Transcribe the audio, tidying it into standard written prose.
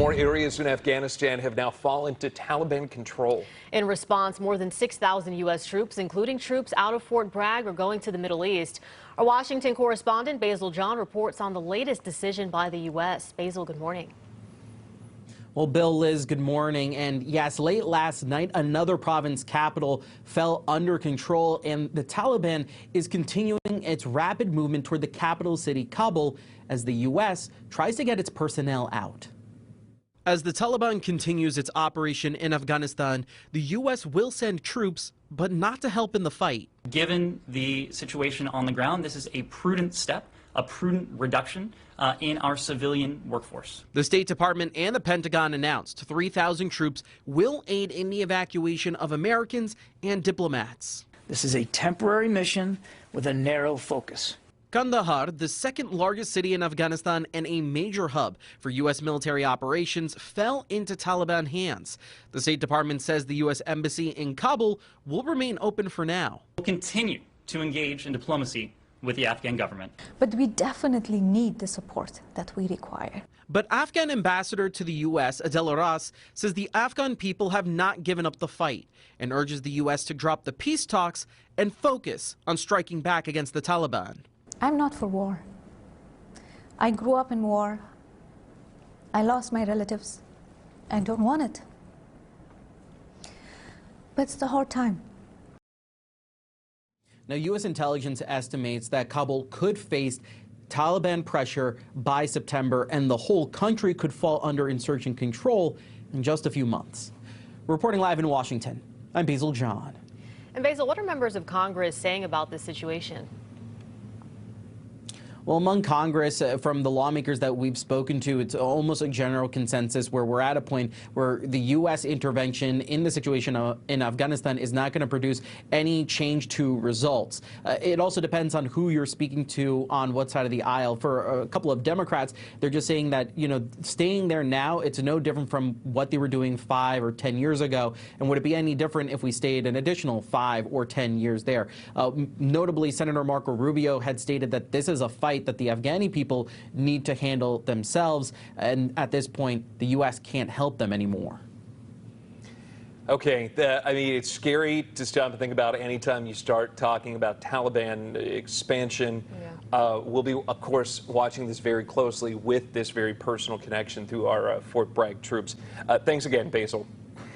More areas in Afghanistan have now fallen to Taliban control. In response, more than 6,000 U.S. troops, including troops out of Fort Bragg, are going to the Middle East. Our Washington correspondent, Basil John, reports on the latest decision by the U.S. Basil, good morning. Well, Bill, Liz, good morning. And yes, late last night, another province capital fell under control, and the Taliban is continuing its rapid movement toward the capital city, Kabul, as the U.S. tries to get its personnel out. As the Taliban continues its operation in Afghanistan, the U.S. will send troops, but not to help in the fight. Given the situation on the ground, this is a prudent step, a prudent reduction in our civilian workforce. The State Department and the Pentagon announced 3,000 troops will aid in the evacuation of Americans and diplomats. This is a temporary mission with a narrow focus. Kandahar, the second largest city in Afghanistan and a major hub for U.S. military operations, fell into Taliban hands. The State Department says the U.S. Embassy in Kabul will remain open for now. We'll continue to engage in diplomacy with the Afghan government. But we definitely need the support that we require. But Afghan ambassador to the U.S., Adel Ras, says the Afghan people have not given up the fight and urges the U.S. to drop the peace talks and focus on striking back against the Taliban. I'm not for war. I grew up in war. I lost my relatives. I don't want it. But it's a hard time. Now, U.S. intelligence estimates that Kabul could face Taliban pressure by September, and the whole country could fall under insurgent control in just a few months. Reporting live in Washington, I'm Basil John. And Basil, what are members of Congress saying about this situation? Well, among Congress, from the lawmakers that we've spoken to, it's almost a general consensus where we're at a point where the U.S. intervention in the situation in Afghanistan is not going to produce any change to results. It also depends on who you're speaking to on what side of the aisle. For a couple of Democrats, they're just saying that, staying there now, it's no different from what they were doing 5 or 10 years ago. And would it be any different if we stayed an additional 5 or 10 years there? Notably, Senator Marco Rubio had stated that this is a fight that the Afghani people need to handle themselves, and at this point, the U.S. can't help them anymore. Okay, I mean, it's scary to stop and think about anytime you start talking about Taliban expansion. Yeah. We'll be, of course, watching this very closely with this very personal connection through our Fort Bragg troops. Thanks again, Basil.